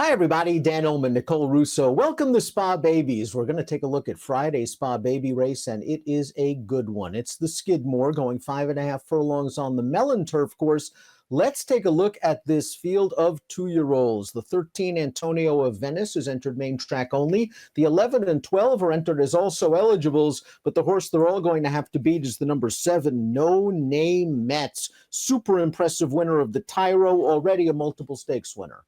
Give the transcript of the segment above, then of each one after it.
Hi, everybody. Dan Illman, Nicole Russo. Welcome to Spa Babies. We're going to take a look at Friday's Spa Baby race, and it is a good one. It's the Skidmore going 5.5 furlongs on the Melon Turf course. Let's take a look at this field of 2-year-olds. The 13 Antonio of Venice is entered main track only. The 11 and 12 are entered as also eligibles, but the horse they're all going to have to beat is the number 7, No Name Mets. Super impressive winner of the Tyro, already a multiple stakes winner.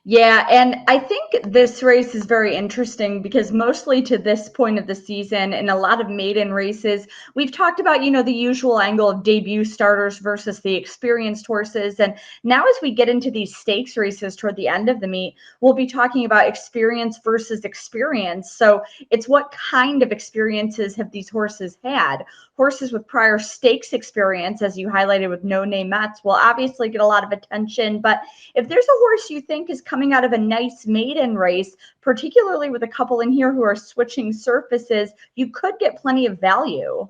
Yeah, and I think this race is very interesting because mostly to this point of the season, in a lot of maiden races, we've talked about, the usual angle of debut starters versus the experienced horses. And now as we get into these stakes races toward the end of the meet, we'll be talking about experience versus experience. So it's what kind of experiences have these horses had? Horses with prior stakes experience, as you highlighted with No Name Mets, will obviously get a lot of attention. But if there's a horse you think is coming out of a nice maiden race, particularly with a couple in here who are switching surfaces, you could get plenty of value.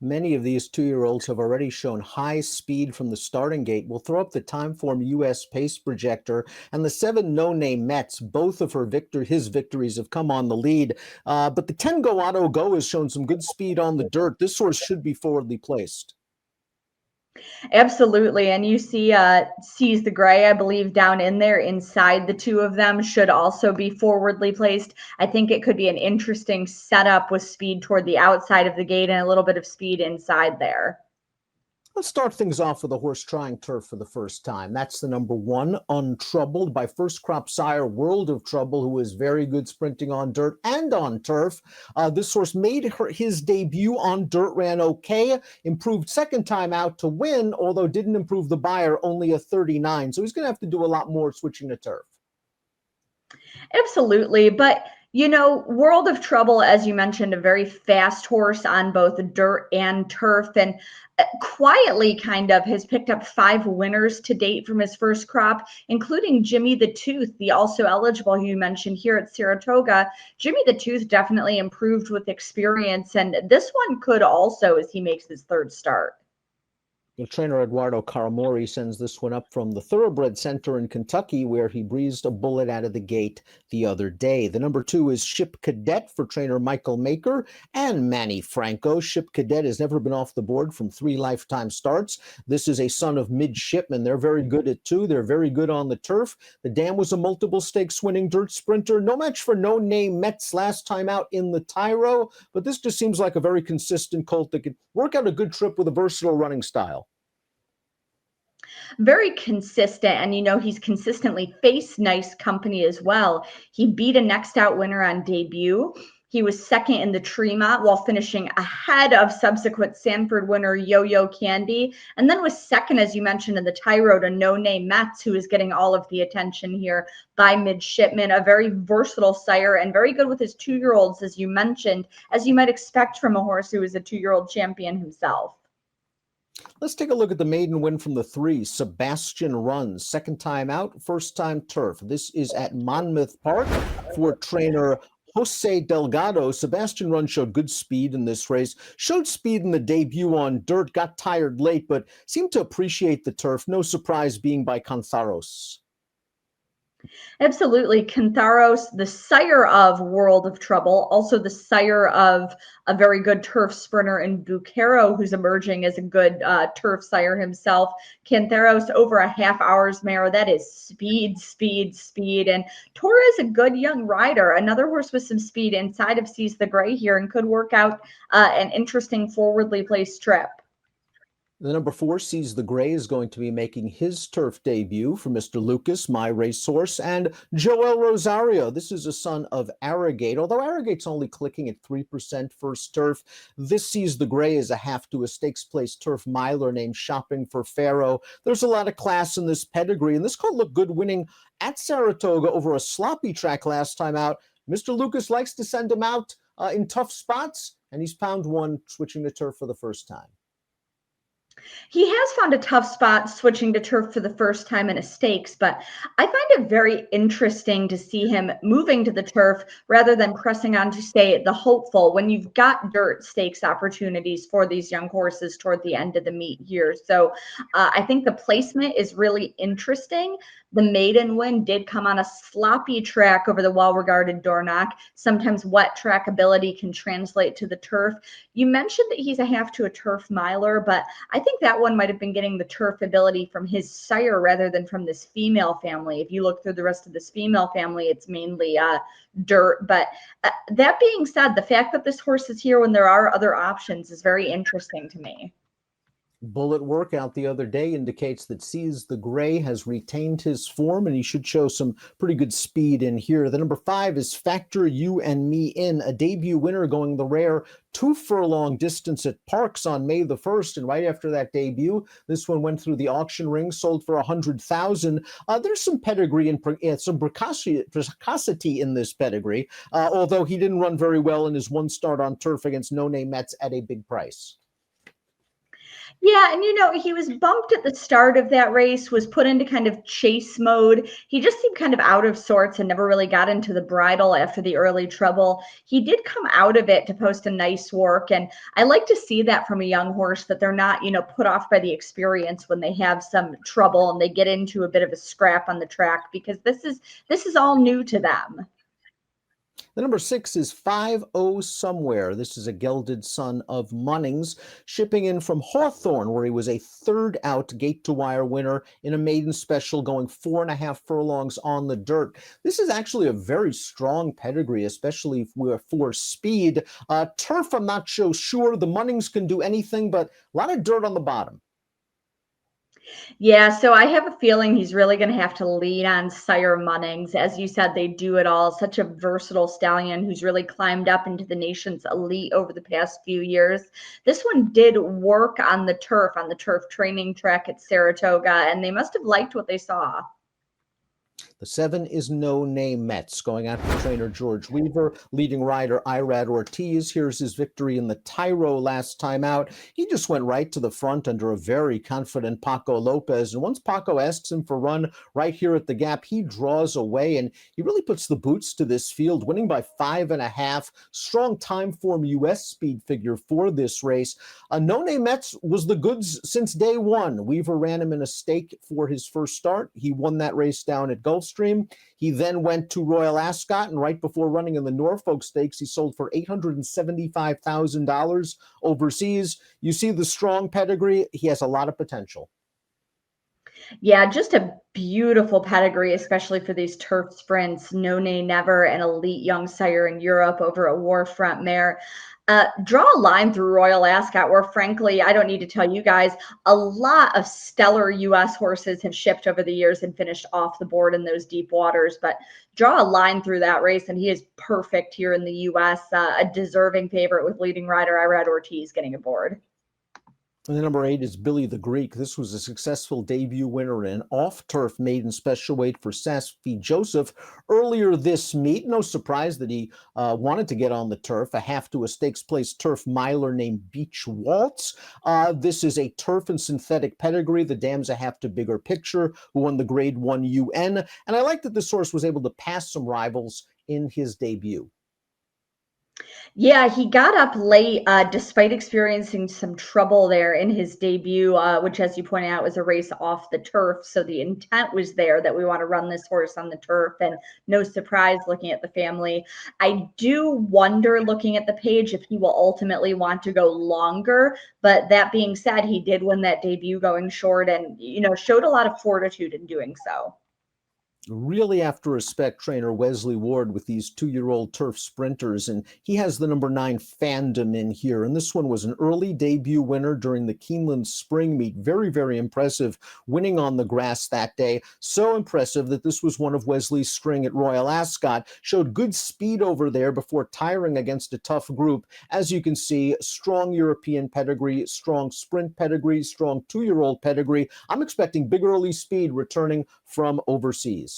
Many of these 2-year-olds have already shown high speed from the starting gate. We'll throw up the Timeform US pace projector, and the 7 No Name Mets, both of his victories have come on the lead. But the 10 Go Auto Go has shown some good speed on the dirt. This horse should be forwardly placed. Absolutely. And you see Seize the Gray, I believe, down in there inside the two of them should also be forwardly placed. I think it could be an interesting setup with speed toward the outside of the gate and a little bit of speed inside there. Let's start things off with a horse trying turf for the first time. That's the number 1, Untroubled, by first crop sire World of Trouble, who is very good sprinting on dirt and on turf. This horse made his debut on dirt, ran okay, improved second time out to win, although didn't improve the Beyer, only a 39. So he's going to have to do a lot more switching to turf. Absolutely. But, World of Trouble, as you mentioned, a very fast horse on both dirt and turf, and quietly kind of has picked up 5 winners to date from his first crop, including Jimmy the Tooth, the also eligible who you mentioned here at Saratoga. Jimmy the Tooth definitely improved with experience, and this one could also as he makes his third start. The trainer Eduardo Caramori sends this one up from the Thoroughbred Center in Kentucky, where he breezed a bullet out of the gate the other day. The number 2 is Ship Cadet for trainer Michael Maker and Manny Franco. Ship Cadet has never been off the board from 3 lifetime starts. This is a son of Midshipman. They're very good at 2. They're very good on the turf. The dam was a multiple stakes winning dirt sprinter. No match for No Name Mets last time out in the Tyro, but this just seems like a very consistent colt that could work out a good trip with a versatile running style. Very consistent, and he's consistently faced nice company as well. He beat a next out winner on debut. He was second in the Tremont while finishing ahead of subsequent Sanford winner Yo-Yo Candy, and then was second, as you mentioned, in the Tyro to No Name Mets, who is getting all of the attention here by Midshipman. A very versatile sire and very good with his 2-year-olds, as you mentioned, as you might expect from a horse who is a 2-year-old champion himself. Let's take a look at the maiden win from the 3, Sebastian Runs. Second time out, first time turf. This is at Monmouth Park for trainer Jose Delgado. Sebastian Run showed good speed in this race, showed speed in the debut on dirt, got tired late, but seemed to appreciate the turf. No surprise being by Cantharos. Absolutely. Cantharos, the sire of World of Trouble, also the sire of a very good turf sprinter in Bucaro, who's emerging as a good turf sire himself. Cantharos over a half hour's mare. That is speed, speed, speed. And Tora is a good young rider. Another horse with some speed inside of Seize the Gray here and could work out an interesting forwardly placed trip. The number 4, Seize the Gray, is going to be making his turf debut for Mr. Lucas, my racehorse, and Joel Rosario. This is a son of Arrogate. Although Arrogate's only clicking at 3% first turf, this Seize the Gray is a half to a stakes place turf miler named Shopping for Pharaoh. There's a lot of class in this pedigree, and this could look good winning at Saratoga over a sloppy track last time out. Mr. Lucas likes to send him out in tough spots, and he's pound 1 switching to turf for the first time. He has found a tough spot switching to turf for the first time in a stakes, but I find it very interesting to see him moving to the turf rather than pressing on to say the hopeful when you've got dirt stakes opportunities for these young horses toward the end of the meet here. So I think the placement is really interesting. The maiden win did come on a sloppy track over the well-regarded Dornoch. Sometimes wet track ability can translate to the turf. You mentioned that he's a half to a turf miler, but I think that one might have been getting the turf ability from his sire rather than from this female family. If you look through the rest of this female family, it's mainly dirt. But that being said, the fact that this horse is here when there are other options is very interesting to me. Bullet workout the other day indicates that Seize the Gray has retained his form, and he should show some pretty good speed in here. The number 5 is Factor You and Me In, a debut winner going the rare 2-furlong distance at Parks on May the 1st. And right after that debut, this one went through the auction ring, sold for $100,000. There's some pedigree and some precocity in this pedigree, although he didn't run very well in his one start on turf against No Name Mets at a big price. Yeah, and he was bumped at the start of that race, was put into kind of chase mode. He just seemed kind of out of sorts and never really got into the bridle after the early trouble. He did come out of it to post a nice work, and I like to see that from a young horse, that they're not, put off by the experience when they have some trouble and they get into a bit of a scrap on the track, because this is all new to them. The number 6 is 5-0 Somewhere. This is a gelded son of Munnings, shipping in from Hawthorne, where he was a third out gate-to-wire winner in a maiden special, going 4.5 furlongs on the dirt. This is actually a very strong pedigree, especially for speed. Turf, I'm not so sure. The Munnings can do anything, but a lot of dirt on the bottom. Yeah, so I have a feeling he's really going to have to lean on Sire Munnings. As you said, they do it all. Such a versatile stallion who's really climbed up into the nation's elite over the past few years. This one did work on the turf training track at Saratoga, and they must have liked what they saw. The 7 is No Name Mets, going out for trainer George Weaver. Leading rider Irad Ortiz. Here's his victory in the Tyro last time out. He just went right to the front under a very confident Paco Lopez. And once Paco asks him for run right here at the gap, he draws away, and he really puts the boots to this field, winning by 5.5. Strong time form U.S. speed figure for this race. No Name Mets was the goods since day one. Weaver ran him in a stake for his first start. He won that race down at Gulfstream. He then went to Royal Ascot, and right before running in the Norfolk Stakes, he sold for $875,000 overseas. You see the strong pedigree. He has a lot of potential. Yeah, just a beautiful pedigree, especially for these turf sprints. No Nay Never, an elite young sire in Europe over a war front mare. Draw a line through Royal Ascot, where frankly, I don't need to tell you guys, a lot of stellar U.S. horses have shipped over the years and finished off the board in those deep waters. But draw a line through that race, and he is perfect here in the U.S. A deserving favorite with leading rider Irad Ortiz getting aboard. And the number 8 is Billy the Greek. This was a successful debut winner in off-turf maiden special weight for Safi Joseph earlier this meet. No surprise that he wanted to get on the turf. A half to a stakes place turf miler named Beach Waltz. This is a turf and synthetic pedigree. The dam's a half to Bigger Picture, who won the Grade 1 UN. And I like that this horse was able to pass some rivals in his debut. Yeah, he got up late despite experiencing some trouble there in his debut, which, as you pointed out, was a race off the turf. So the intent was there that we want to run this horse on the turf, and no surprise looking at the family. I do wonder, looking at the page, if he will ultimately want to go longer. But that being said, he did win that debut going short and, showed a lot of fortitude in doing so. Really have to respect trainer Wesley Ward with these 2-year-old turf sprinters, and he has the number 9 Fandom in here. And this one was an early debut winner during the Keeneland Spring Meet. Very, very impressive, winning on the grass that day. So impressive that this was one of Wesley's string at Royal Ascot. Showed good speed over there before tiring against a tough group. As you can see, strong European pedigree, strong sprint pedigree, strong 2-year-old pedigree. I'm expecting big early speed returning from overseas.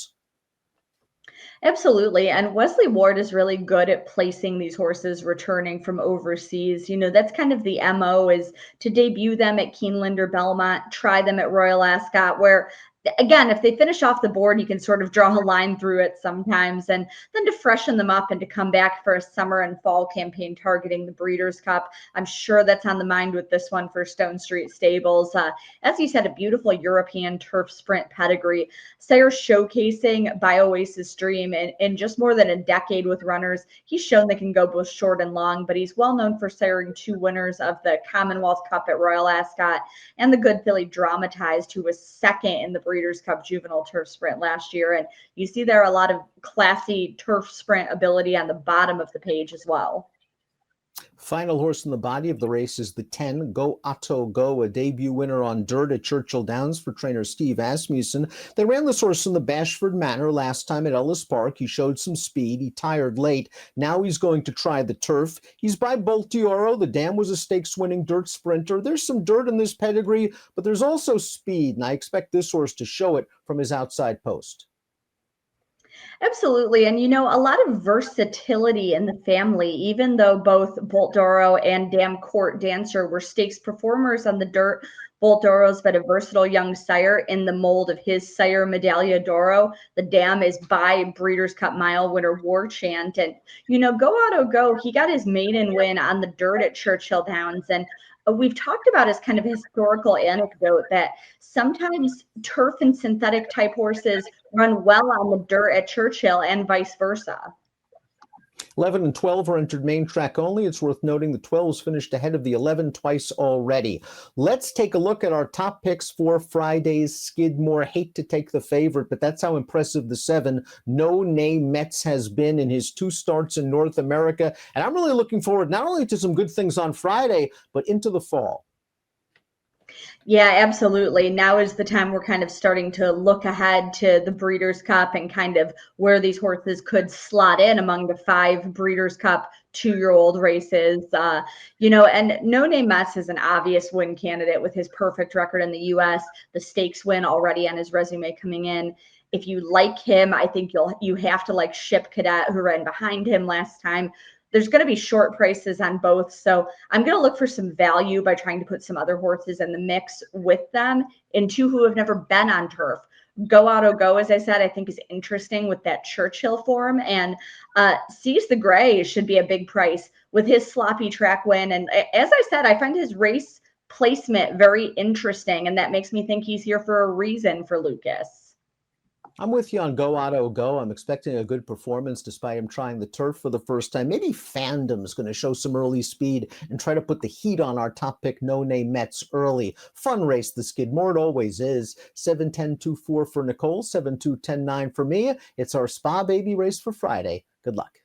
Absolutely. And Wesley Ward is really good at placing these horses returning from overseas. That's kind of the MO, is to debut them at Keeneland or Belmont, try them at Royal Ascot, where again, if they finish off the board, you can sort of draw a line through it sometimes, and then to freshen them up and to come back for a summer and fall campaign targeting the Breeders' Cup. I'm sure that's on the mind with this one for Stone Street Stables. As you said, a beautiful European turf sprint pedigree. Sire showcasing by Oasis Dream in just more than a decade with runners. He's shown they can go both short and long, but he's well known for siring 2 winners of the Commonwealth Cup at Royal Ascot and the Good Filly Dramatized, who was second in the Breeders' Cup Juvenile Turf Sprint last year. And you see there a lot of classy turf sprint ability on the bottom of the page as well. Final horse in the body of the race is the 10, Go Otto Go, a debut winner on dirt at Churchill Downs for trainer Steve Asmussen. They ran this horse in the Bashford Manor last time at Ellis Park. He showed some speed. He tired late. Now he's going to try the turf. He's by Bolt d'Oro. The dam was a stakes-winning dirt sprinter. There's some dirt in this pedigree, but there's also speed, and I expect this horse to show it from his outside post. Absolutely. And a lot of versatility in the family, even though both Bolt d'Oro and Dam Court Dancer were stakes performers on the dirt. Bolt d'Oro's been a versatile young sire in the mold of his sire Medaglia d'Oro. The dam is by Breeders' Cup Mile winner War Chant. And, Go Auto Go, he got his maiden win on the dirt at Churchill Downs. And we've talked about as kind of a historical anecdote that sometimes turf and synthetic type horses run well on the dirt at Churchill and vice versa. 11 and 12 are entered main track only. It's worth noting the 12s finished ahead of the 11 twice already. Let's take a look at our top picks for Friday's Skidmore. Hate to take the favorite, but that's how impressive the 7, No Name Metz, has been in his 2 starts in North America. And I'm really looking forward not only to some good things on Friday, but into the fall. Yeah, absolutely. Now is the time we're kind of starting to look ahead to the Breeders' Cup and kind of where these horses could slot in among the 5 Breeders' Cup 2-year-old races. And No Name Metz is an obvious win candidate with his perfect record in the U.S., the stakes win already on his resume coming in. If you like him, I think you have to like Ship Cadet, who ran behind him last time. There's going to be short prices on both. So I'm going to look for some value by trying to put some other horses in the mix with them, and 2 who have never been on turf. Go Auto Go, as I said, I think is interesting with that Churchill form. And Seize the Gray should be a big price with his sloppy track win. And as I said, I find his race placement very interesting. And that makes me think he's here for a reason for Lucas. I'm with you on Go Auto Go. I'm expecting a good performance despite him trying the turf for the first time. Maybe Fandom's going to show some early speed and try to put the heat on our top pick, No Name Metz, early. Fun race, the Skidmore. It always is. 7-10-2-4 for Nicole, 7-2-10-9 for me. It's our Spa Baby race for Friday. Good luck.